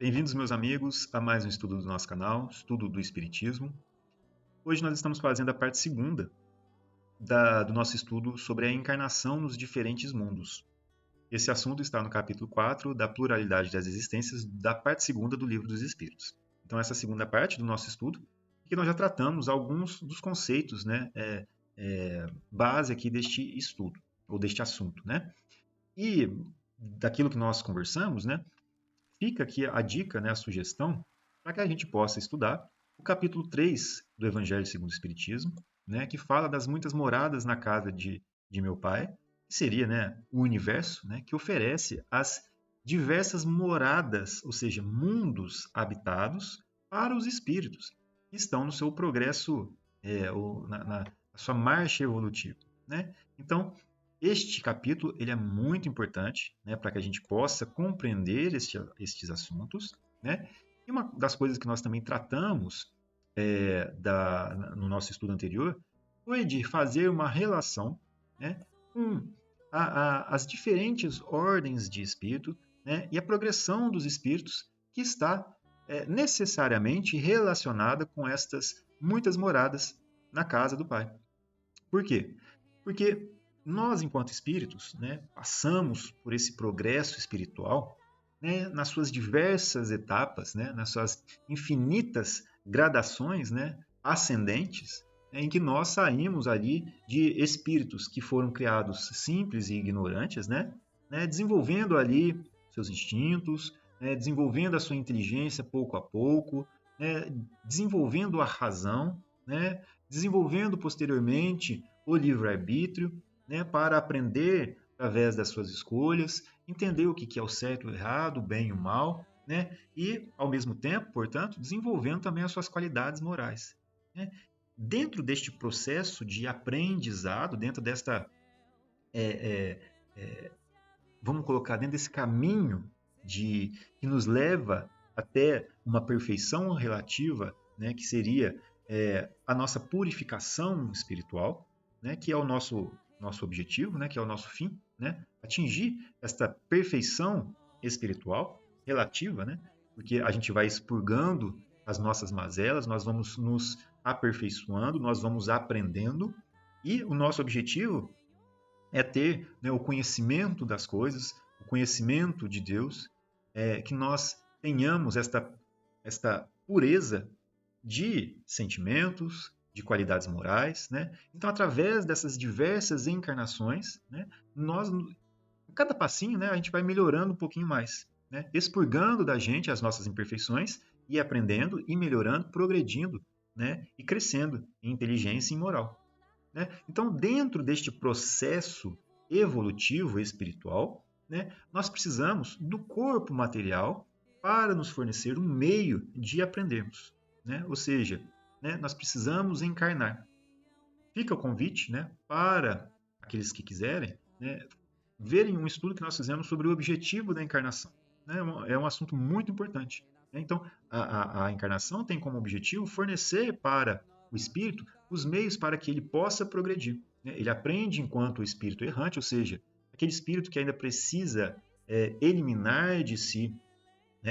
Bem-vindos, meus amigos, a mais um estudo do nosso canal, Estudo do Espiritismo. Hoje nós estamos fazendo a parte segunda do nosso estudo sobre a encarnação nos diferentes mundos. Esse assunto está no capítulo 4 da Pluralidade das Existências, da parte segunda do Livro dos Espíritos. Então, essa segunda parte do nosso estudo, que nós já tratamos alguns dos conceitos, base aqui deste estudo, ou deste assunto, E daquilo que nós conversamos, fica aqui a dica, a sugestão, para que a gente possa estudar o capítulo 3 do Evangelho segundo o Espiritismo, que fala das muitas moradas na casa de meu pai, que seria o universo, que oferece as diversas moradas, ou seja, mundos habitados para os espíritos, que estão no seu progresso, na sua marcha evolutiva. Então, este capítulo ele é muito importante para que a gente possa compreender estes assuntos. E uma das coisas que nós também tratamos no nosso estudo anterior foi de fazer uma relação com as diferentes ordens de espírito e a progressão dos espíritos que está necessariamente relacionada com estas muitas moradas na casa do Pai. Por quê? Porque nós, enquanto espíritos, passamos por esse progresso espiritual nas suas diversas etapas, nas suas infinitas gradações ascendentes, em que nós saímos ali de espíritos que foram criados simples e ignorantes, desenvolvendo ali seus instintos, desenvolvendo a sua inteligência pouco a pouco, desenvolvendo a razão, desenvolvendo posteriormente o livre-arbítrio, para aprender através das suas escolhas, entender o que é o certo e o errado, o bem e o mal, e, ao mesmo tempo, portanto, desenvolvendo também as suas qualidades morais. Dentro deste processo de aprendizado, dentro desta, vamos colocar, dentro desse caminho que nos leva até uma perfeição relativa, que seria a nossa purificação espiritual, que é o nosso objetivo, que é o nosso fim, atingir esta perfeição espiritual relativa, porque a gente vai expurgando as nossas mazelas, nós vamos nos aperfeiçoando, nós vamos aprendendo, e o nosso objetivo é ter o conhecimento das coisas, o conhecimento de Deus, que nós tenhamos esta pureza de sentimentos, de qualidades morais, Então, através dessas diversas encarnações, nós, a cada passinho, a gente vai melhorando um pouquinho mais, expurgando da gente as nossas imperfeições e aprendendo e melhorando, progredindo, e crescendo em inteligência e em moral. Então, dentro deste processo evolutivo espiritual, nós precisamos do corpo material para nos fornecer um meio de aprendermos, ou seja, nós precisamos encarnar. Fica o convite para aqueles que quiserem verem um estudo que nós fizemos sobre o objetivo da encarnação. É um assunto muito importante. Então, a encarnação tem como objetivo fornecer para o espírito os meios para que ele possa progredir. Ele aprende enquanto espírito errante, ou seja, aquele espírito que ainda precisa eliminar de si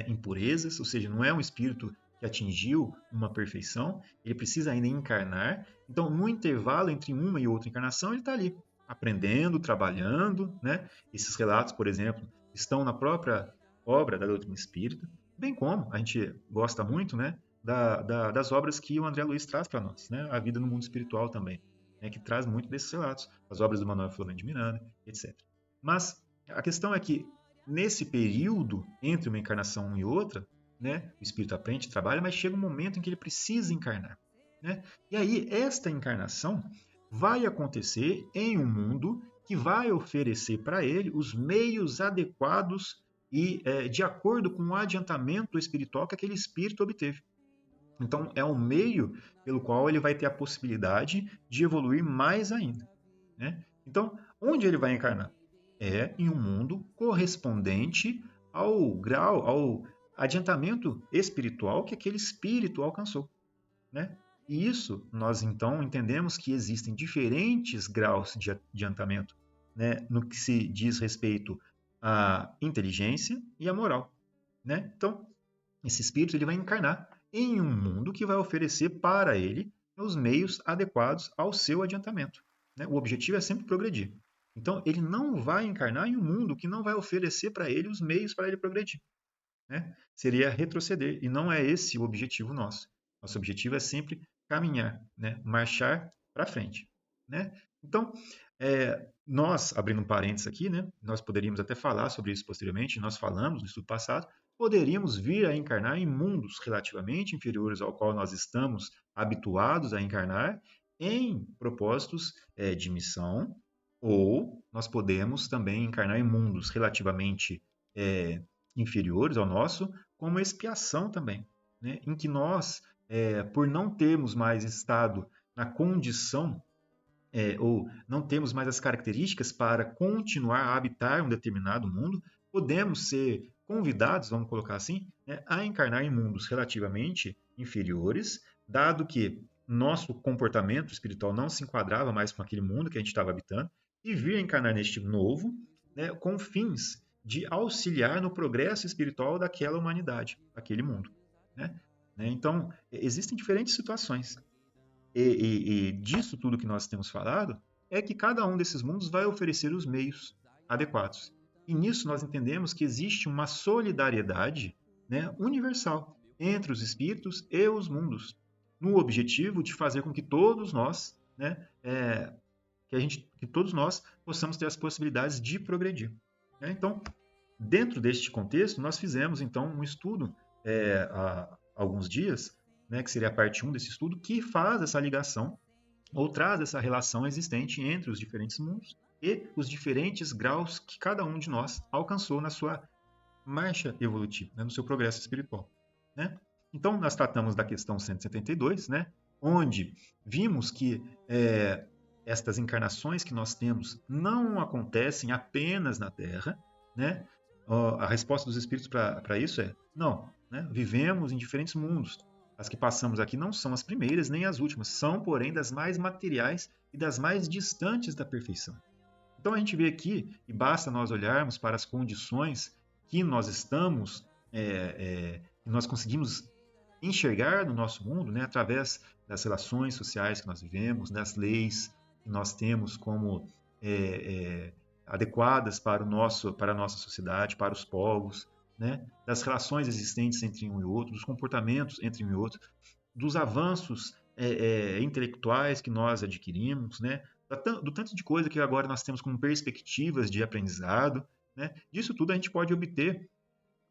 impurezas, ou seja, não é um espírito que atingiu uma perfeição, ele precisa ainda encarnar. Então, no intervalo entre uma e outra encarnação, ele está ali, aprendendo, trabalhando. Esses relatos, por exemplo, estão na própria obra da doutrina espírita, bem como a gente gosta muito das obras que o André Luiz traz para nós, A Vida no Mundo Espiritual também, que traz muito desses relatos, as obras do Manuel Florent de Miranda, etc. Mas a questão é que, nesse período entre uma encarnação e outra, o espírito aprende, trabalha, mas chega um momento em que ele precisa encarnar. E aí, esta encarnação vai acontecer em um mundo que vai oferecer para ele os meios adequados e de acordo com o adiantamento espiritual que aquele espírito obteve. Então, é um meio pelo qual ele vai ter a possibilidade de evoluir mais ainda. Então, onde ele vai encarnar? É em um mundo correspondente ao grau, ao adiantamento espiritual que aquele espírito alcançou. E isso, nós então entendemos que existem diferentes graus de adiantamento no que se diz respeito à inteligência e à moral. Então, esse espírito ele vai encarnar em um mundo que vai oferecer para ele os meios adequados ao seu adiantamento. Né? O objetivo é sempre progredir. Então, ele não vai encarnar em um mundo que não vai oferecer para ele os meios para ele progredir. Né? Seria retroceder, e não é esse o objetivo nosso. Nosso objetivo é sempre caminhar, né? Marchar para frente. Né? Então, nós, abrindo um parênteses aqui, né? Nós poderíamos até falar sobre isso posteriormente, nós falamos no estudo passado, poderíamos vir a encarnar em mundos relativamente inferiores ao qual nós estamos habituados a encarnar, em propósitos de missão, ou nós podemos também encarnar em mundos relativamente inferiores ao nosso, como expiação também, né? Em que nós, por não termos mais estado na condição, ou não temos mais as características para continuar a habitar um determinado mundo, podemos ser convidados, vamos colocar assim, né, a encarnar em mundos relativamente inferiores, dado que nosso comportamento espiritual não se enquadrava mais com aquele mundo que a gente estava habitando, e vir a encarnar neste novo, né, com fins de auxiliar no progresso espiritual daquela humanidade, daquele mundo. Né? Então, existem diferentes situações. E disso tudo que nós temos falado, é que cada um desses mundos vai oferecer os meios adequados. E nisso nós entendemos que existe uma solidariedade, né, universal entre os espíritos e os mundos, no objetivo de fazer com que todos nós, né, que todos nós possamos ter as possibilidades de progredir. Né? Então, dentro deste contexto, nós fizemos então um estudo há alguns dias, né, que seria a parte 1 desse estudo, que faz essa ligação ou traz essa relação existente entre os diferentes mundos e os diferentes graus que cada um de nós alcançou na sua marcha evolutiva, né, no seu progresso espiritual. Né? Então, nós tratamos da questão 172, né, onde vimos que estas encarnações que nós temos não acontecem apenas na Terra, né? A resposta dos espíritos para isso é não, né? Vivemos em diferentes mundos. As que passamos aqui não são as primeiras nem as últimas, são, porém, das mais materiais e das mais distantes da perfeição. Então a gente vê aqui, e basta nós olharmos para as condições que nós estamos, que nós conseguimos enxergar no nosso mundo, né, através das relações sociais que nós vivemos, das leis que nós temos como adequadas para a nossa sociedade, para os povos, né, das relações existentes entre um e outro, dos comportamentos entre um e outro, dos avanços intelectuais que nós adquirimos, né, do tanto de coisa que agora nós temos como perspectivas de aprendizado, né, disso tudo a gente pode obter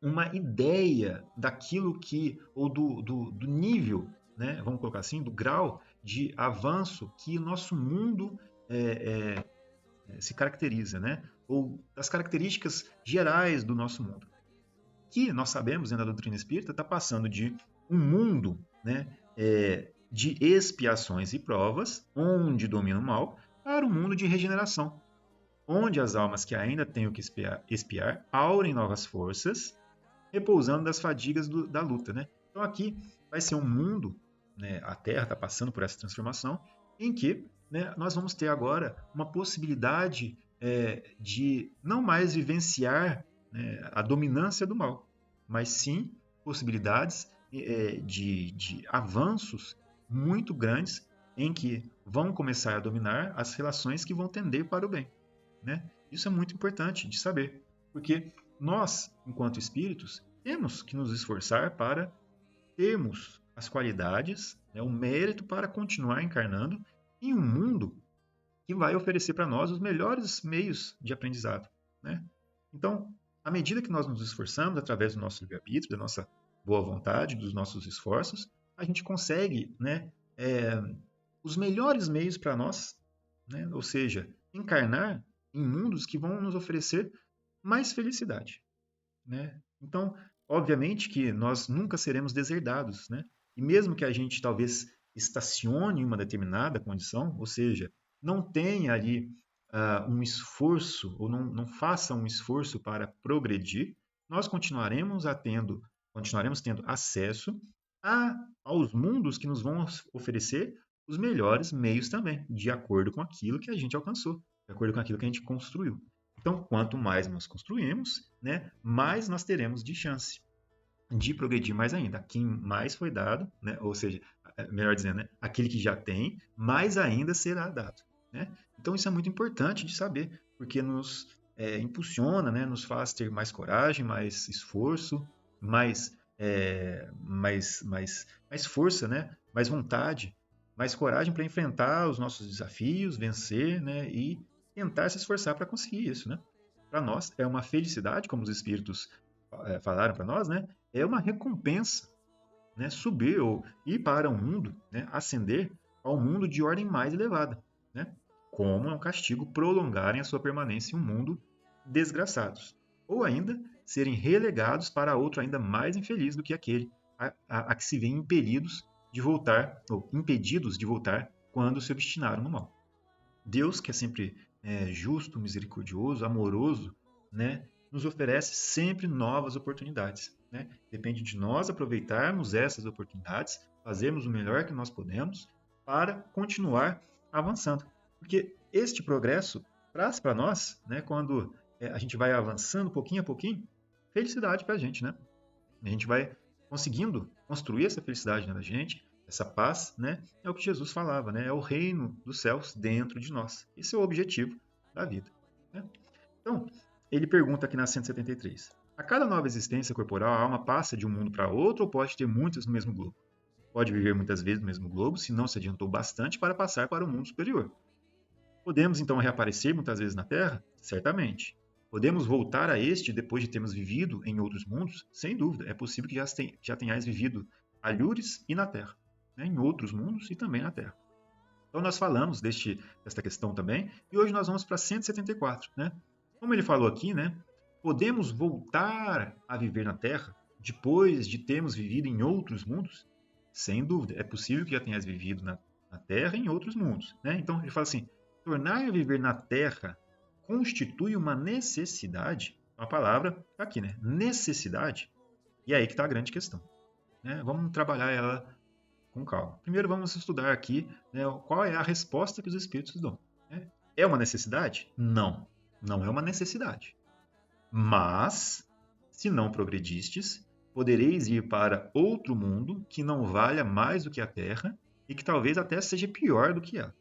uma ideia daquilo que, ou do nível, né, vamos colocar assim, do grau de avanço que o nosso mundo se caracteriza, né, ou das características gerais do nosso mundo. Que nós sabemos, dentro da doutrina espírita, está passando de um mundo, né, de expiações e provas, onde domina o mal, para um mundo de regeneração, onde as almas que ainda têm o que expiar aurem novas forças, repousando das fadigas da luta. Né? Então aqui vai ser um mundo, né, a Terra está passando por essa transformação, em que, né, nós vamos ter agora uma possibilidade de não mais vivenciar, né, a dominância do mal, mas sim possibilidades de avanços muito grandes em que vão começar a dominar as relações que vão tender para o bem. Né? Isso é muito importante de saber, porque nós, enquanto espíritos, temos que nos esforçar para termos as qualidades, né, o mérito para continuar encarnando em um mundo que vai oferecer para nós os melhores meios de aprendizado. Né? Então, à medida que nós nos esforçamos através do nosso livre-arbítrio, da nossa boa vontade, dos nossos esforços, a gente consegue, né, os melhores meios para nós, né? Ou seja, encarnar em mundos que vão nos oferecer mais felicidade. Né? Então, obviamente que nós nunca seremos deserdados, né? E mesmo que a gente talvez estacione em uma determinada condição, ou seja, não tenha ali um esforço ou não faça um esforço para progredir, nós continuaremos tendo acesso aos mundos que nos vão oferecer os melhores meios também, de acordo com aquilo que a gente alcançou, de acordo com aquilo que a gente construiu. Então, quanto mais nós construímos, né, mais nós teremos de chance. de progredir mais ainda. A quem mais foi dado, né? Ou seja, melhor dizendo, né? Aquele que já tem, mais ainda será dado. Né? Então isso é muito importante de saber, porque nos impulsiona, né? Nos faz ter mais coragem, mais esforço, mais força, né? Mais vontade, mais coragem para enfrentar os nossos desafios, vencer, né? E tentar se esforçar para conseguir isso, né? Para nós é uma felicidade, como os espíritos falaram para nós, né? É uma recompensa, né? Subir ou ir para um mundo, né? Ascender ao mundo de ordem mais elevada, né? Como é um castigo prolongarem a sua permanência em um mundo desgraçados, ou ainda serem relegados para outro ainda mais infeliz do que aquele a que se veem impelidos de voltar, ou impedidos de voltar quando se obstinaram no mal. Deus, que é sempre justo, misericordioso, amoroso, né, nos oferece sempre novas oportunidades. Né? Depende de nós aproveitarmos essas oportunidades, fazermos o melhor que nós podemos para continuar avançando. Porque este progresso traz para nós, né, quando a gente vai avançando pouquinho a pouquinho, felicidade para a gente. Né? A gente vai conseguindo construir essa felicidade na gente, essa paz, né? É o que Jesus falava, né? É o reino dos céus dentro de nós. Esse é o objetivo da vida. Né? Então, ele pergunta aqui na 173. A cada nova existência corporal, a alma passa de um mundo para outro ou pode ter muitas no mesmo globo? Pode viver muitas vezes no mesmo globo se não se adiantou bastante para passar para o mundo superior. Podemos então reaparecer muitas vezes na Terra? Certamente. Podemos voltar a este depois de termos vivido em outros mundos? Sem dúvida. É possível que já tenhais vivido alhures e na Terra, né? Em outros mundos e também na Terra. Então nós falamos desta questão também, e hoje nós vamos para 174. Né? Como ele falou aqui, né? Podemos voltar a viver na Terra depois de termos vivido em outros mundos? Sem dúvida. É possível que já tenhas vivido na Terra e em outros mundos. Né? Então ele fala assim, tornar a viver na Terra constitui uma necessidade, uma palavra tá aqui, né? Necessidade. E é aí que está a grande questão. Né? Vamos trabalhar ela com calma. Primeiro vamos estudar aqui, né, qual é a resposta que os espíritos dão. Né? É uma necessidade? Não, não é uma necessidade. Mas, se não progredistes, podereis ir para outro mundo que não valha mais do que a Terra e que talvez até seja pior do que ela.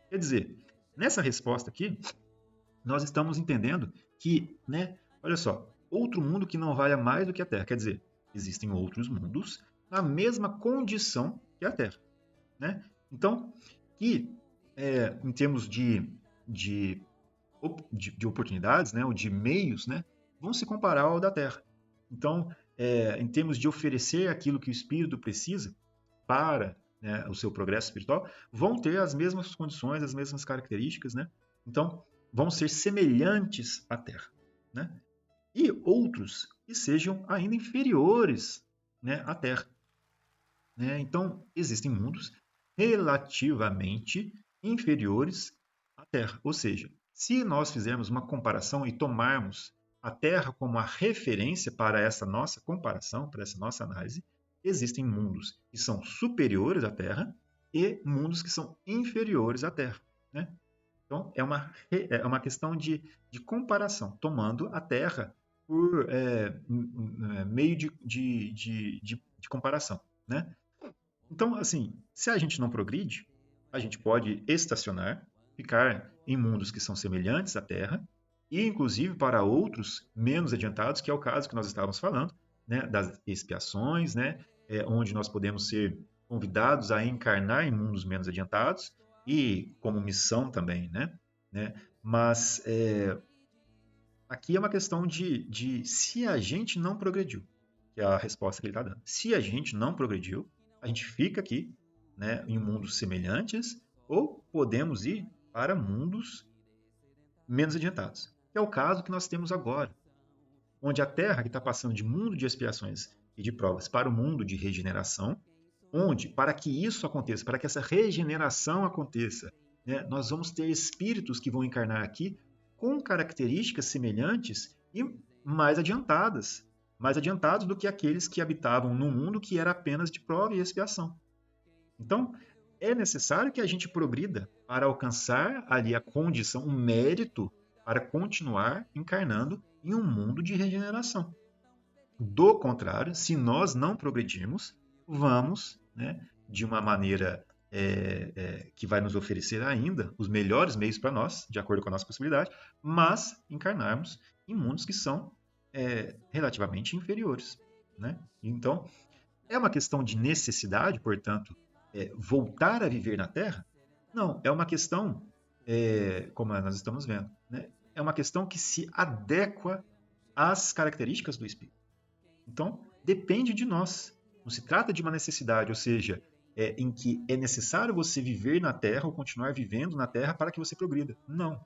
Quer dizer, nessa resposta aqui, nós estamos entendendo que, né, olha só, outro mundo que não valha mais do que a Terra. Quer dizer, existem outros mundos na mesma condição que a Terra. Né? Então, que em termos de oportunidades, né, ou de meios, né, vão se comparar ao da Terra. Então, em termos de oferecer aquilo que o espírito precisa para, né, o seu progresso espiritual, vão ter as mesmas condições, as mesmas características, né? Então, vão ser semelhantes à Terra, né? E outros que sejam ainda inferiores, né, à Terra. Né? Então, existem mundos relativamente inferiores à Terra. Ou seja, se nós fizermos uma comparação e tomarmos a Terra como a referência para essa nossa comparação, para essa nossa análise, existem mundos que são superiores à Terra e mundos que são inferiores à Terra. Né? Então, é uma questão de comparação, tomando a Terra por meio de comparação. Né? Então, assim, se a gente não progride, a gente pode estacionar, ficar em mundos que são semelhantes à Terra, e inclusive para outros menos adiantados, que é o caso que nós estávamos falando, né, das expiações, né, onde nós podemos ser convidados a encarnar em mundos menos adiantados, e como missão também, né? Mas aqui é uma questão de se a gente não progrediu, que é a resposta que ele está dando. Se a gente não progrediu, a gente fica aqui, né, em mundos semelhantes, ou podemos ir para mundos menos adiantados. Que é o caso que nós temos agora, onde a Terra está passando de mundo de expiações e de provas para o mundo de regeneração, onde, para que isso aconteça, para que essa regeneração aconteça, né, nós vamos ter espíritos que vão encarnar aqui com características semelhantes e mais adiantados do que aqueles que habitavam num mundo que era apenas de prova e expiação. Então, é necessário que a gente progrida para alcançar ali a condição, o mérito para continuar encarnando em um mundo de regeneração. Do contrário, se nós não progredirmos, vamos, né, de uma maneira que vai nos oferecer ainda os melhores meios para nós, de acordo com a nossa possibilidade, mas encarnarmos em mundos que são relativamente inferiores. Né? Então, é uma questão de necessidade, portanto, voltar a viver na Terra? Não, é uma questão, como nós estamos vendo, né? É uma questão que se adequa às características do espírito. Então, depende de nós. Não se trata de uma necessidade, ou seja, em que é necessário você viver na Terra ou continuar vivendo na Terra para que você progrida. Não.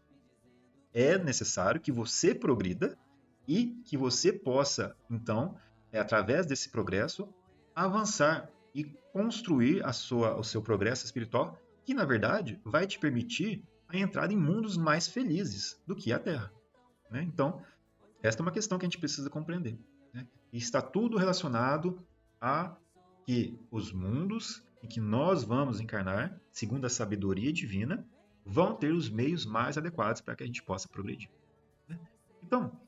É necessário que você progrida e que você possa, então, através desse progresso, avançar e construir o seu progresso espiritual, que na verdade vai te permitir a entrada em mundos mais felizes do que a Terra. Né? Então, esta é uma questão que a gente precisa compreender. Né? E está tudo relacionado a que os mundos em que nós vamos encarnar, segundo a sabedoria divina, vão ter os meios mais adequados para que a gente possa progredir. Né? Então,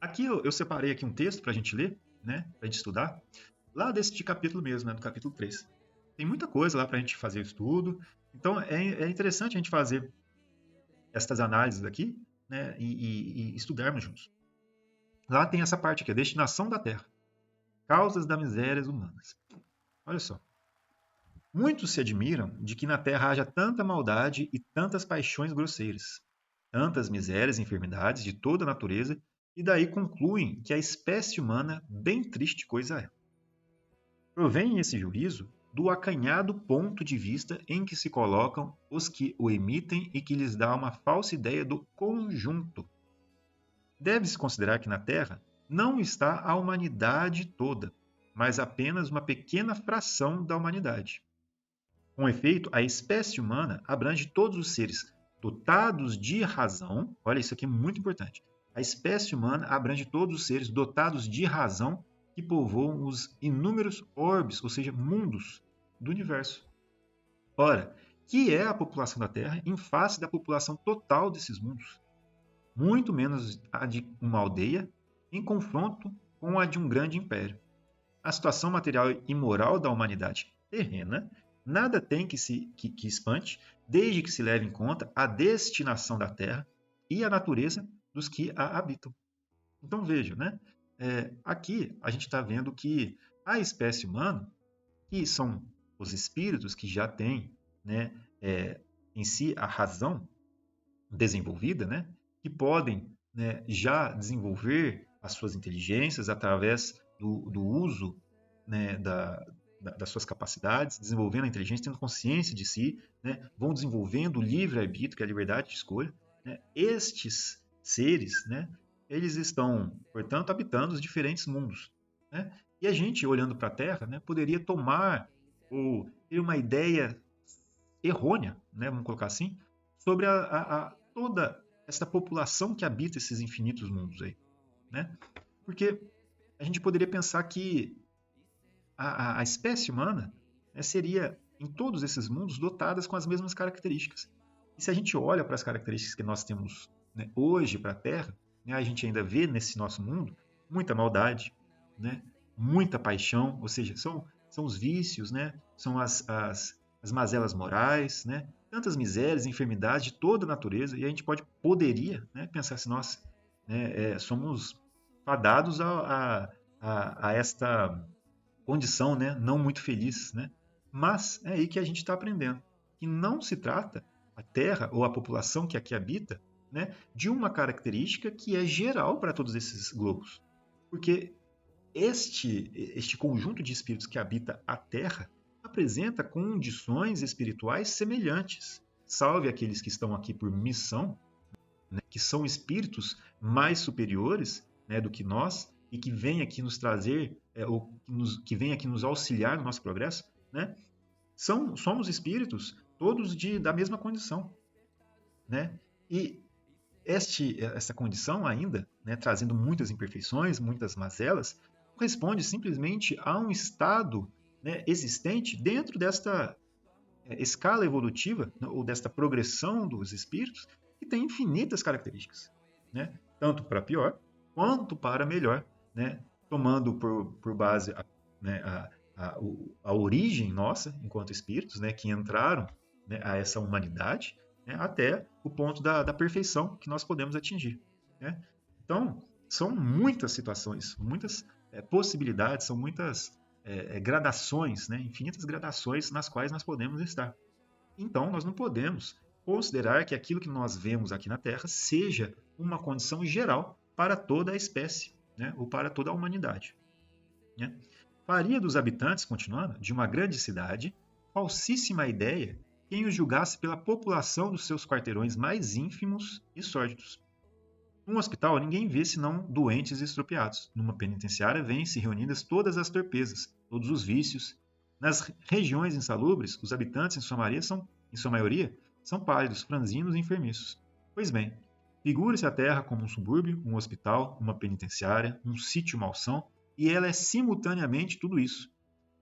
aqui eu separei aqui um texto para a gente ler, né, para a gente estudar, lá deste capítulo mesmo, né, do capítulo 3. Tem muita coisa lá para a gente fazer o estudo, então é interessante a gente fazer estas análises aqui, né, e estudarmos juntos. Lá tem essa parte aqui, a destinação da Terra, causas das misérias humanas. Olha só. Muitos se admiram de que na Terra haja tanta maldade e tantas paixões grosseiras, tantas misérias e enfermidades de toda a natureza, e daí concluem que a espécie humana bem triste coisa é. Provém esse juízo do acanhado ponto de vista em que se colocam os que o emitem e que lhes dá uma falsa ideia do conjunto. Deve-se considerar que na Terra não está a humanidade toda, mas apenas uma pequena fração da humanidade. Com efeito, a espécie humana abrange todos os seres dotados de razão. Olha, isso aqui é muito importante. A espécie humana abrange todos os seres dotados de razão que povoam os inúmeros orbes, ou seja, mundos do universo. Ora, que é a população da Terra em face da população total desses mundos? Muito menos a de uma aldeia em confronto com a de um grande império. A situação material e moral da humanidade terrena nada tem que espante, desde que se leve em conta a destinação da Terra e a natureza dos que a habitam. Então vejam, né? Aqui a gente está vendo que a espécie humana, que são os espíritos que já têm, né, em si a razão desenvolvida, né, que podem, né, já desenvolver as suas inteligências através do uso, né, das suas capacidades, desenvolvendo a inteligência, tendo consciência de si, né, vão desenvolvendo o livre-arbítrio, que é a liberdade de escolha. Né? Estes seres, né, eles estão, portanto, habitando os diferentes mundos. Né? E a gente, olhando para a Terra, né, poderia tomar ou ter uma ideia errônea, né, vamos colocar assim, sobre toda essa população que habita esses infinitos mundos aí. Né? Porque a gente poderia pensar que a espécie humana, né, seria, em todos esses mundos, dotadas com as mesmas características. E se a gente olha para as características que nós temos, né, hoje para a Terra, né, a gente ainda vê nesse nosso mundo muita maldade, né, muita paixão, ou seja, são os vícios, né, são as mazelas morais, né, tantas misérias, enfermidades de toda a natureza, e a gente poderia, né, pensar assim, nossa, né, somos fadados a esta condição, né, não muito feliz, né? Mas é aí que a gente está aprendendo que não se trata a Terra ou a população que aqui habita, né, de uma característica que é geral para todos esses globos, porque este conjunto de espíritos que habita a Terra apresenta condições espirituais semelhantes. Salve aqueles que estão aqui por missão, né, que são espíritos mais superiores, né, do que nós e que vêm aqui nos trazer, ou que vêm aqui nos auxiliar no nosso progresso, né, somos espíritos todos da mesma condição. Né? E essa condição ainda, né, trazendo muitas imperfeições, muitas mazelas, corresponde simplesmente a um estado, né, existente dentro desta escala evolutiva, né, ou desta progressão dos espíritos, que tem infinitas características, né? Tanto para pior quanto para melhor, né? tomando por base né, a origem nossa, enquanto espíritos, né, que entraram, né, a essa humanidade, né, até o ponto da perfeição que nós podemos atingir. Né? Então, são muitas situações, muitas possibilidades, são muitas gradações, né, infinitas gradações nas quais nós podemos estar. Então, nós não podemos considerar que aquilo que nós vemos aqui na Terra seja uma condição geral para toda a espécie, né, ou para toda a humanidade. Né? Faria dos habitantes, continuando, de uma grande cidade, falsíssima ideia quem os julgasse pela população dos seus quarteirões mais ínfimos e sórdidos. Num hospital, ninguém vê senão doentes e estropiados. Numa penitenciária, vêm-se reunidas todas as torpezas, todos os vícios. Nas regiões insalubres, os habitantes, em sua maioria, são pálidos, franzinos e enfermiços. Pois bem, figure-se a Terra como um subúrbio, um hospital, uma penitenciária, um sítio malsão, e ela é simultaneamente tudo isso.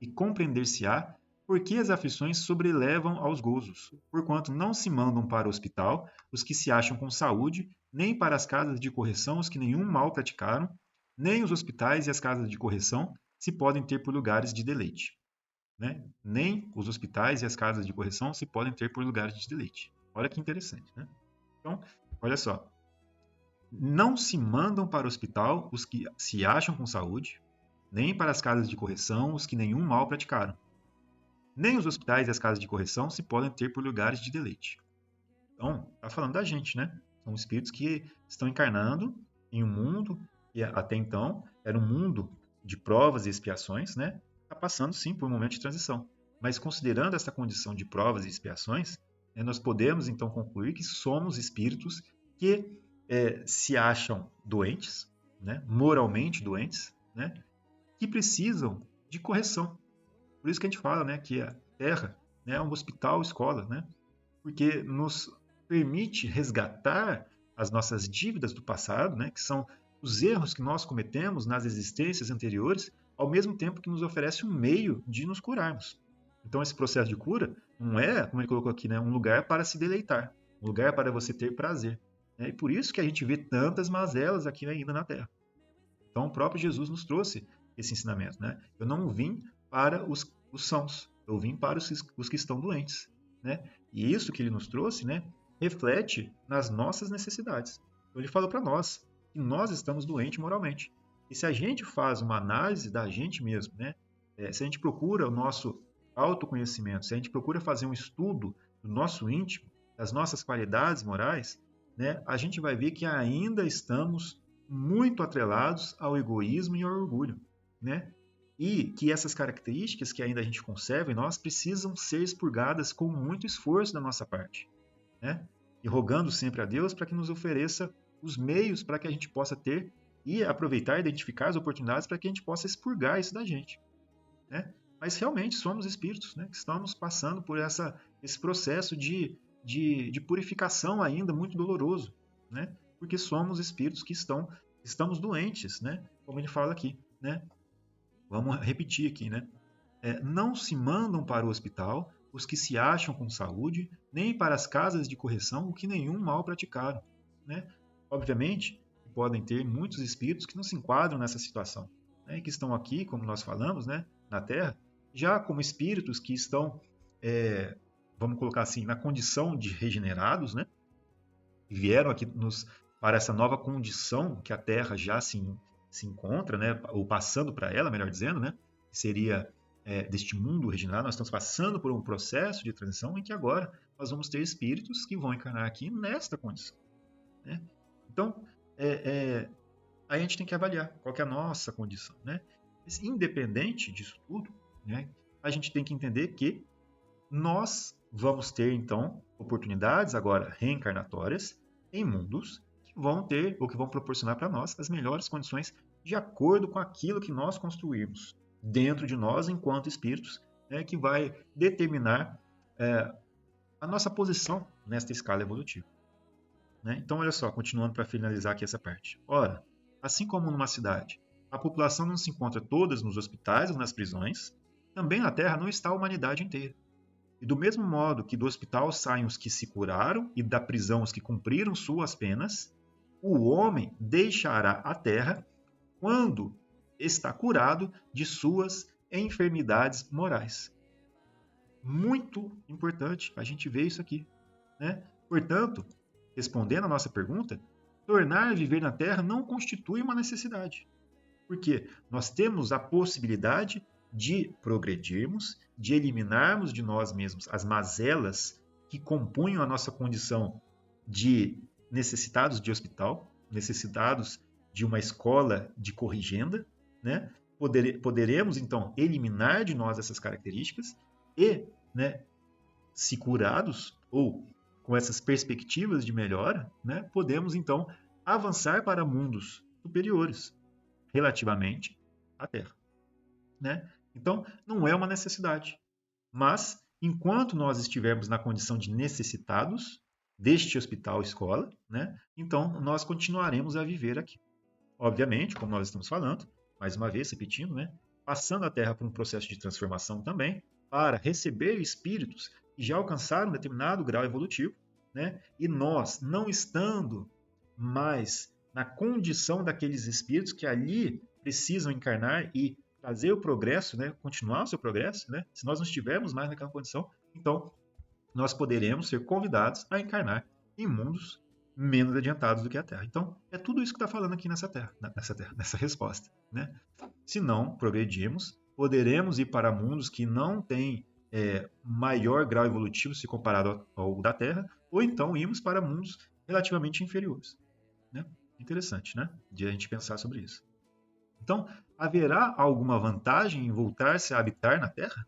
E compreender-se-á por que as aflições sobrelevam aos gozos, porquanto não se mandam para o hospital os que se acham com saúde, nem para as casas de correção os que nenhum mal praticaram, nem os hospitais e as casas de correção se podem ter por lugares de deleite. Né? Nem os hospitais e as casas de correção se podem ter por lugares de deleite. Olha que interessante. Né? Então, olha só. Não se mandam para o hospital os que se acham com saúde, nem para as casas de correção os que nenhum mal praticaram. Nem os hospitais e as casas de correção se podem ter por lugares de deleite. Então, está falando da gente, né? São espíritos que estão encarnando em um mundo que até então era um mundo de provas e expiações, né? Está passando sim por um momento de transição. Mas considerando essa condição de provas e expiações, né, nós podemos então concluir que somos espíritos que se acham doentes, né? Moralmente doentes, né? Que precisam de correção. Por isso que a gente fala, né, que a Terra, né, é um hospital, escola, né? Porque nos permite resgatar as nossas dívidas do passado, né, que são os erros que nós cometemos nas existências anteriores, ao mesmo tempo que nos oferece um meio de nos curarmos. Então, esse processo de cura não é, como ele colocou aqui, né, um lugar para se deleitar, um lugar para você ter prazer. Né? E por isso que a gente vê tantas mazelas aqui ainda na Terra. Então, o próprio Jesus nos trouxe esse ensinamento. Né? Eu não vim para os sãos, eu vim para os que estão doentes. Né? E isso que ele nos trouxe, né, reflete nas nossas necessidades. Então, ele falou para nós que nós estamos doentes moralmente. E se a gente faz uma análise da gente mesmo, né, se a gente procura o nosso autoconhecimento, se a gente procura fazer um estudo do nosso íntimo, das nossas qualidades morais, né, a gente vai ver que ainda estamos muito atrelados ao egoísmo e ao orgulho, né? E que essas características que ainda a gente conserva em nós precisam ser expurgadas com muito esforço da nossa parte, né? E rogando sempre a Deus para que nos ofereça os meios para que a gente possa ter e aproveitar, identificar as oportunidades para que a gente possa expurgar isso da gente, né? Mas realmente somos espíritos, né, que estamos passando por esse processo de purificação ainda muito doloroso, né? Porque somos espíritos que estamos doentes, né? Como ele fala aqui, né? Vamos repetir aqui, né? Não se mandam para o hospital os que se acham com saúde, nem para as casas de correção o que nenhum mal praticaram, né? Obviamente, podem ter muitos espíritos que não se enquadram nessa situação, né? E que estão aqui, como nós falamos, né, na Terra, já como espíritos que estão, vamos colocar assim, na condição de regenerados, né? E vieram aqui para essa nova condição que a Terra já se encontra, né? Ou passando para ela, melhor dizendo, né? Que seria deste mundo regenerado. Nós estamos passando por um processo de transição em que agora nós vamos ter espíritos que vão encarnar aqui nesta condição, né? Então, a gente tem que avaliar qual que é a nossa condição, né? Mas, independente disso tudo, né? A gente tem que entender que nós vamos ter, então, oportunidades agora reencarnatórias em mundos que vão ter ou que vão proporcionar para nós as melhores condições de acordo com aquilo que nós construirmos dentro de nós enquanto espíritos, né, que vai determinar a nossa posição nesta escala evolutiva. Né? Então, olha só, continuando para finalizar aqui essa parte. Ora, assim como numa cidade, a população não se encontra todas nos hospitais ou nas prisões, também na Terra não está a humanidade inteira. E do mesmo modo que do hospital saem os que se curaram e da prisão os que cumpriram suas penas, o homem deixará a terra quando está curado de suas enfermidades morais. Muito importante a gente ver isso aqui, né? Portanto, respondendo a nossa pergunta, tornar viver na Terra não constitui uma necessidade, porque nós temos a possibilidade de progredirmos, de eliminarmos de nós mesmos as mazelas que compunham a nossa condição de necessitados de hospital, necessitados de uma escola de corrigenda, né? Poderemos, então, eliminar de nós essas características e, né, se curados ou com essas perspectivas de melhora, né, podemos, então, avançar para mundos superiores relativamente à Terra, né? Então, não é uma necessidade, mas enquanto nós estivermos na condição de necessitados deste hospital-escola, né, então nós continuaremos a viver aqui. Obviamente, como nós estamos falando, mais uma vez repetindo, né, passando a Terra por um processo de transformação também, para receber espíritos que já alcançaram um determinado grau evolutivo, né, e nós, não estando mais na condição daqueles espíritos que ali precisam encarnar e trazer o progresso, né, continuar o seu progresso, né, se nós não estivermos mais naquela condição, então nós poderemos ser convidados a encarnar em mundos menos adiantados do que a Terra. Então, é tudo isso que está falando aqui nessa resposta, né? Se não progredirmos, poderemos ir para mundos que não têm maior grau evolutivo se comparado ao da Terra, ou então irmos para mundos relativamente inferiores, né? Interessante, né? De a gente pensar sobre isso. Então, haverá alguma vantagem em voltar-se a habitar na Terra?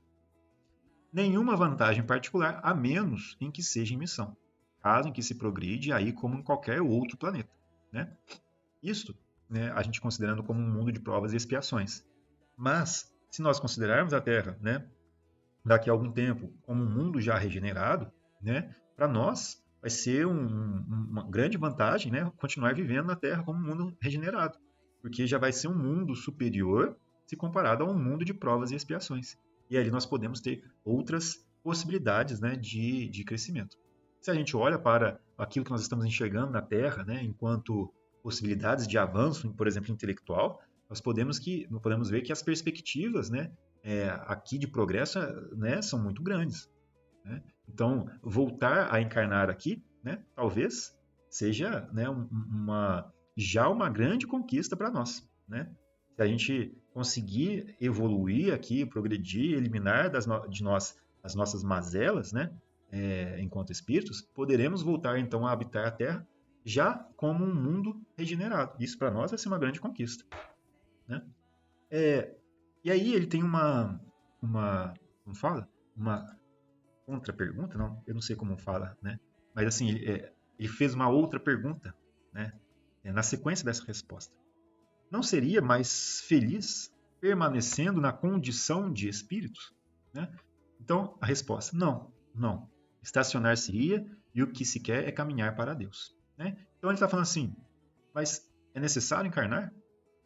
Nenhuma vantagem particular, a menos em que seja em missão, caso em que se progride aí como em qualquer outro planeta, né? Isto, né, a gente considerando como um mundo de provas e expiações. Mas, se nós considerarmos a Terra, né, daqui a algum tempo como um mundo já regenerado, né, para nós vai ser uma grande vantagem, né, continuar vivendo na Terra como um mundo regenerado, porque já vai ser um mundo superior se comparado a um mundo de provas e expiações. E ali nós podemos ter outras possibilidades, né, de crescimento. Se a gente olha para aquilo que nós estamos enxergando na Terra, né, enquanto possibilidades de avanço, por exemplo, intelectual, nós podemos ver que as perspectivas, né, aqui de progresso, né, são muito grandes, né? Então, voltar a encarnar aqui, né, talvez seja, né, já uma grande conquista para nós, né? Se a gente conseguir evoluir aqui, progredir, eliminar de nós as nossas mazelas, né, enquanto espíritos, poderemos voltar então a habitar a Terra já como um mundo regenerado. Isso para nós vai ser uma grande conquista, né? E aí ele tem como fala? Uma contra-pergunta, não? Eu não sei como fala, né? Mas assim, ele fez uma outra pergunta, né? Na sequência dessa resposta. Não seria mais feliz permanecendo na condição de espíritos, né? Então, a resposta, não. Estacionar-se-ia e o que se quer é caminhar para Deus, né? Então ele está falando assim, mas é necessário encarnar?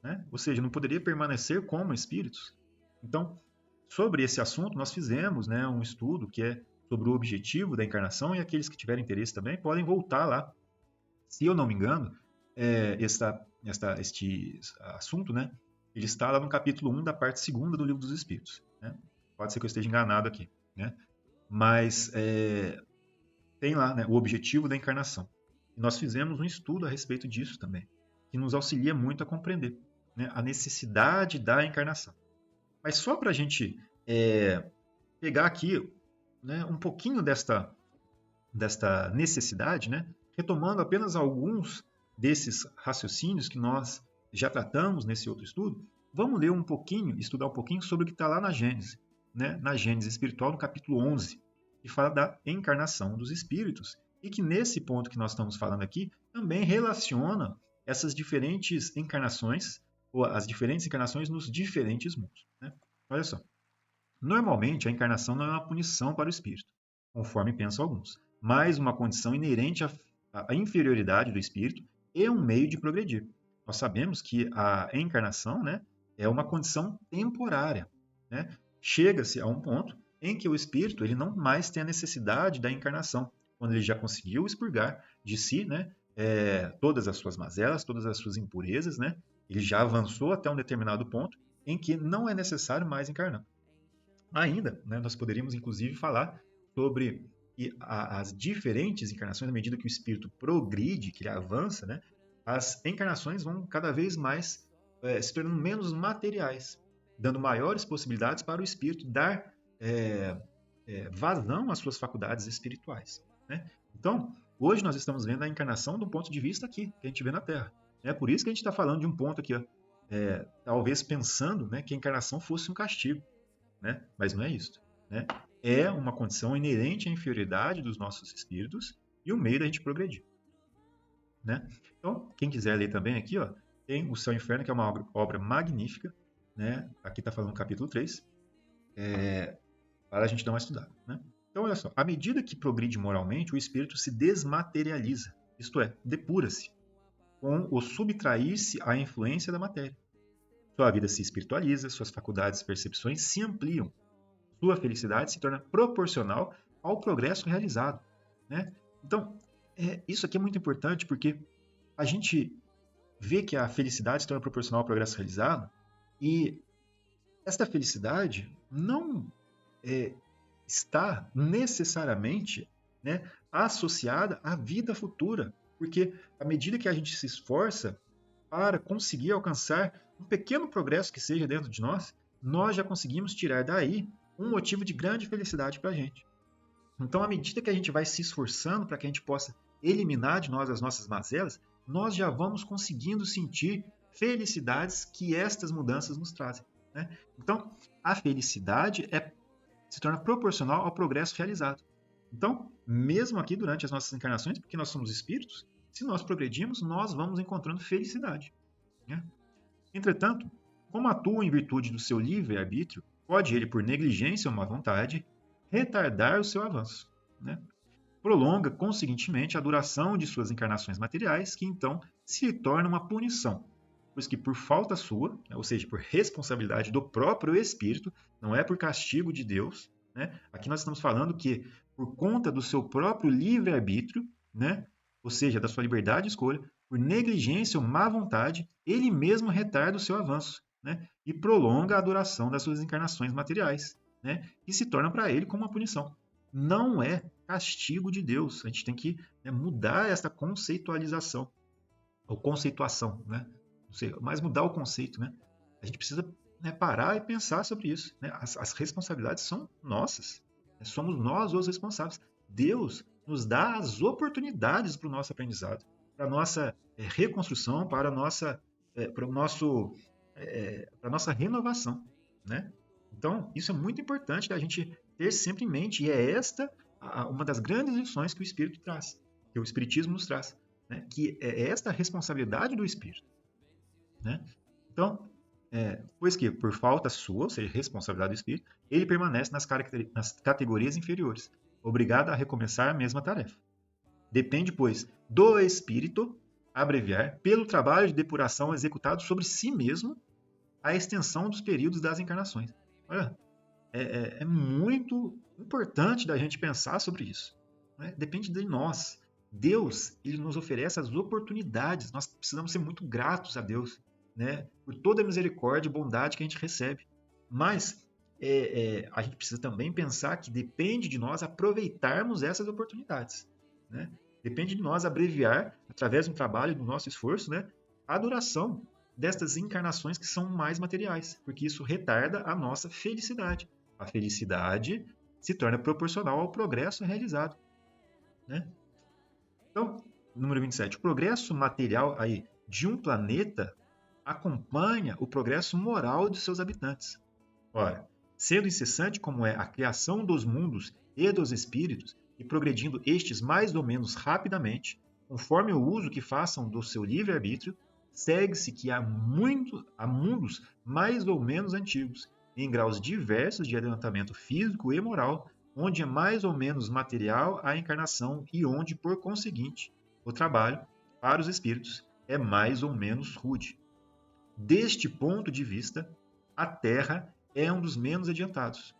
Né? Ou seja, não poderia permanecer como espíritos? Então, sobre esse assunto, nós fizemos, né, um estudo que é sobre o objetivo da encarnação, e aqueles que tiverem interesse também podem voltar lá. Se eu não me engano, este assunto, né, ele está lá no capítulo 1 da parte 2ª do Livro dos Espíritos, né? Pode ser que eu esteja enganado aqui, né? Mas tem lá, né, o objetivo da encarnação. E nós fizemos um estudo a respeito disso também, que nos auxilia muito a compreender, né, a necessidade da encarnação. Mas só para a gente pegar aqui, né, um pouquinho desta necessidade, né, retomando apenas alguns desses raciocínios que nós já tratamos nesse outro estudo, vamos ler um pouquinho, estudar um pouquinho sobre o que está lá na Gênese, né, na Gênese espiritual, no capítulo 11, que fala da encarnação dos espíritos, e que nesse ponto que nós estamos falando aqui, também relaciona essas diferentes encarnações, ou as diferentes encarnações nos diferentes mundos, né? Olha só. Normalmente, a encarnação não é uma punição para o espírito, conforme pensam alguns, mas uma condição inerente à inferioridade do espírito e um meio de progredir. Nós sabemos que a encarnação, né, é uma condição temporária, né? Chega-se a um ponto em que o espírito ele não mais tem a necessidade da encarnação, quando ele já conseguiu expurgar de si, né, todas as suas mazelas, todas as suas impurezas, né, Ele já avançou até um determinado ponto em que não é necessário mais encarnar. Ainda, né, nós poderíamos inclusive falar sobre as diferentes encarnações, à medida que o espírito progride, que ele avança, né, as encarnações vão cada vez mais se tornando menos materiais, dando maiores possibilidades para o espírito dar vazão às suas faculdades espirituais. Né? Então, hoje nós estamos vendo a encarnação do ponto de vista aqui, que a gente vê na Terra. É por isso que a gente está falando de um ponto aqui, ó, talvez pensando, né, que a encarnação fosse um castigo. Né? Mas não é isso. Né? É uma condição inerente à inferioridade dos nossos espíritos e o meio da gente progredir. Né? Então, quem quiser ler também aqui, ó, tem O Céu e o Inferno, que é uma obra magnífica. Né? Aqui está falando no capítulo 3, para a gente dar uma estudada. Né? Então, olha só, à medida que progride moralmente, o espírito se desmaterializa, isto é, depura-se, com o subtrair-se à influência da matéria. Sua vida se espiritualiza, suas faculdades e percepções se ampliam. Sua felicidade se torna proporcional ao progresso realizado. Né? Então, isso aqui é muito importante porque a gente vê que a felicidade se torna proporcional ao progresso realizado e esta felicidade não está necessariamente, né, associada à vida futura, porque à medida que a gente se esforça para conseguir alcançar um pequeno progresso que seja dentro de nós, nós já conseguimos tirar daí um motivo de grande felicidade para a gente. Então, à medida que a gente vai se esforçando para que a gente possa eliminar de nós as nossas mazelas, nós já vamos conseguindo sentir felicidades que estas mudanças nos trazem. Né? Então, a felicidade se torna proporcional ao progresso realizado. Então, mesmo aqui durante as nossas encarnações, porque nós somos espíritos, se nós progredimos, nós vamos encontrando felicidade. Né? Entretanto, como atua em virtude do seu livre-arbítrio, pode ele, por negligência ou má vontade, retardar o seu avanço. Né? Prolonga, conseguintemente, a duração de suas encarnações materiais, que então se torna uma punição, pois que por falta sua, ou seja, por responsabilidade do próprio espírito, não é por castigo de Deus, né? Aqui nós estamos falando que por conta do seu próprio livre-arbítrio, né? Ou seja, da sua liberdade de escolha, por negligência ou má vontade, ele mesmo retarda o seu avanço, né? E prolonga a duração das suas encarnações materiais, né? E se torna para ele como uma punição. Não é castigo de Deus. A gente tem que mudar essa conceitualização, ou conceituação, né? Não sei, mas mudar o conceito, né? A gente precisa parar e pensar sobre isso. Né? As responsabilidades são nossas. Né? Somos nós os responsáveis. Deus nos dá as oportunidades para o nosso aprendizado, para a nossa reconstrução, para a nossa, para a nossa renovação. Né? Então, isso é muito importante a gente ter sempre em mente, e é esta uma das grandes lições que o Espírito traz, que o Espiritismo nos traz, né? Que é esta responsabilidade do Espírito. Né? Então, pois que, por falta sua, ou seja, responsabilidade do espírito, ele permanece nas categorias inferiores, obrigado a recomeçar a mesma tarefa. Depende, pois, do espírito, abreviar, pelo trabalho de depuração executado sobre si mesmo, a extensão dos períodos das encarnações. Olha, é muito importante da gente pensar sobre isso. Né? Depende de nós. Deus, ele nos oferece as oportunidades. Nós precisamos ser muito gratos a Deus, né, por toda a misericórdia e bondade que a gente recebe. Mas a gente precisa também pensar que depende de nós aproveitarmos essas oportunidades. Né? Depende de nós abreviar, através do trabalho, do nosso esforço, né, a duração destas encarnações que são mais materiais, porque isso retarda a nossa felicidade. A felicidade se torna proporcional ao progresso realizado. Né? Então, número 27, o progresso material aí de um planeta acompanha o progresso moral de seus habitantes. Ora, sendo incessante como é a criação dos mundos e dos espíritos, e progredindo estes mais ou menos rapidamente, conforme o uso que façam do seu livre-arbítrio, segue-se que há mundos mais ou menos antigos, em graus diversos de adiantamento físico e moral, onde é mais ou menos material a encarnação e onde, por conseguinte, o trabalho, para os espíritos, é mais ou menos rude. Deste ponto de vista, a Terra é um dos menos adiantados.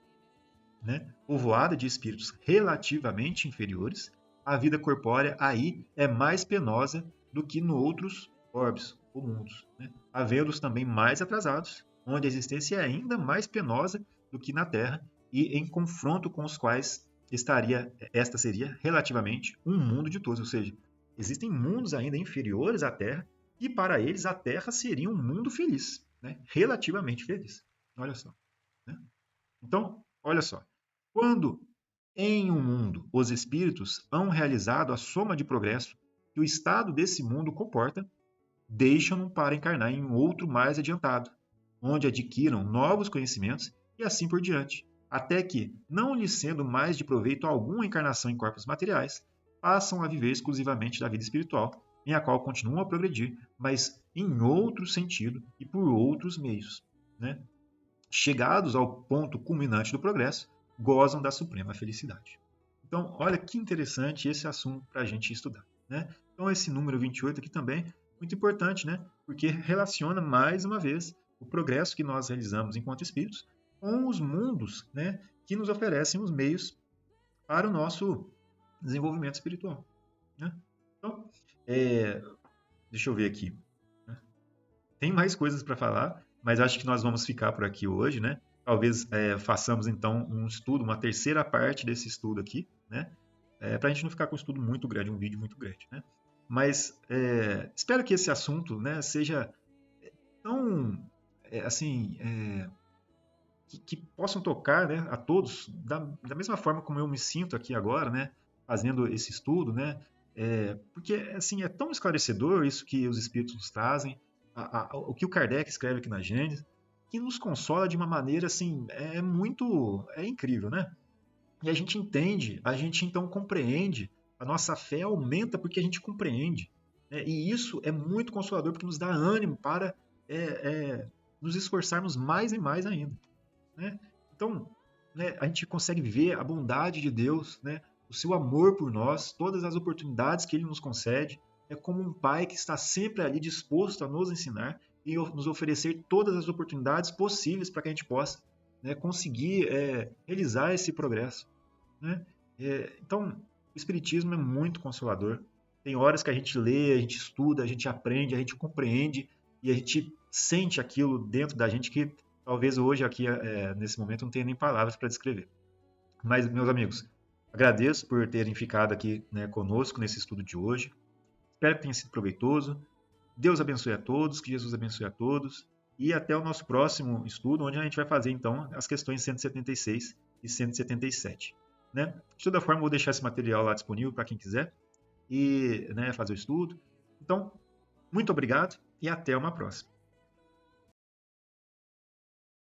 Né? Povoada de espíritos relativamente inferiores, a vida corpórea aí é mais penosa do que em outros orbes, ou mundos, né? Havendo-os também mais atrasados, onde a existência é ainda mais penosa do que na Terra e em confronto com os quais esta seria relativamente um mundo de todos, ou seja, existem mundos ainda inferiores à Terra e para eles a Terra seria um mundo feliz, né? Relativamente feliz. Olha só. Né? Então, olha só. Quando em um mundo os espíritos hão realizado a soma de progresso que o estado desse mundo comporta, deixam-no para encarnar em outro mais adiantado, onde adquiram novos conhecimentos e assim por diante, até que, não lhes sendo mais de proveito alguma encarnação em corpos materiais, passam a viver exclusivamente da vida espiritual, em a qual continuam a progredir, mas em outro sentido e por outros meios. Né? Chegados ao ponto culminante do progresso, gozam da suprema felicidade. Então, olha que interessante esse assunto para a gente estudar. Né? Então, esse número 28 aqui também é muito importante, né? Porque relaciona mais uma vez o progresso que nós realizamos enquanto espíritos com os mundos, né, que nos oferecem os meios para o nosso desenvolvimento espiritual. Né? Então, deixa eu ver aqui. Né? Tem mais coisas para falar, mas acho que nós vamos ficar por aqui hoje, né? Talvez façamos então um estudo, uma terceira parte desse estudo aqui, né? Para a gente não ficar com um estudo muito grande, um vídeo muito grande, né? Mas espero que esse assunto, né, seja tão, assim, que possam tocar, né, a todos da mesma forma como eu me sinto aqui agora, né, fazendo esse estudo, né? Porque assim é tão esclarecedor isso que os espíritos nos trazem, o que o Kardec escreve aqui na Gênesis, que nos consola de uma maneira assim é incrível, né? E a gente entende, a gente então compreende, a nossa fé aumenta porque a gente compreende. Né? E isso é muito consolador porque nos dá ânimo para é, nos esforçarmos mais e mais ainda. Né? Então, né, a gente consegue ver a bondade de Deus, né, o seu amor por nós, todas as oportunidades que Ele nos concede. É como um pai que está sempre ali disposto a nos ensinar e nos oferecer todas as oportunidades possíveis para que a gente possa, né, conseguir realizar esse progresso. Né? Então, o Espiritismo é muito consolador. Tem horas que a gente lê, a gente estuda, a gente aprende, a gente compreende e a gente sente aquilo dentro da gente que talvez hoje aqui, nesse momento, não tenha nem palavras para descrever. Mas, meus amigos, agradeço por terem ficado aqui, né, conosco nesse estudo de hoje. Espero que tenha sido proveitoso. Deus abençoe a todos, que Jesus abençoe a todos. E até o nosso próximo estudo, onde a gente vai fazer, então, as questões 176 e 177. Né? De toda forma, vou deixar esse material lá disponível para quem quiser e, né, fazer o estudo. Então, muito obrigado e até uma próxima.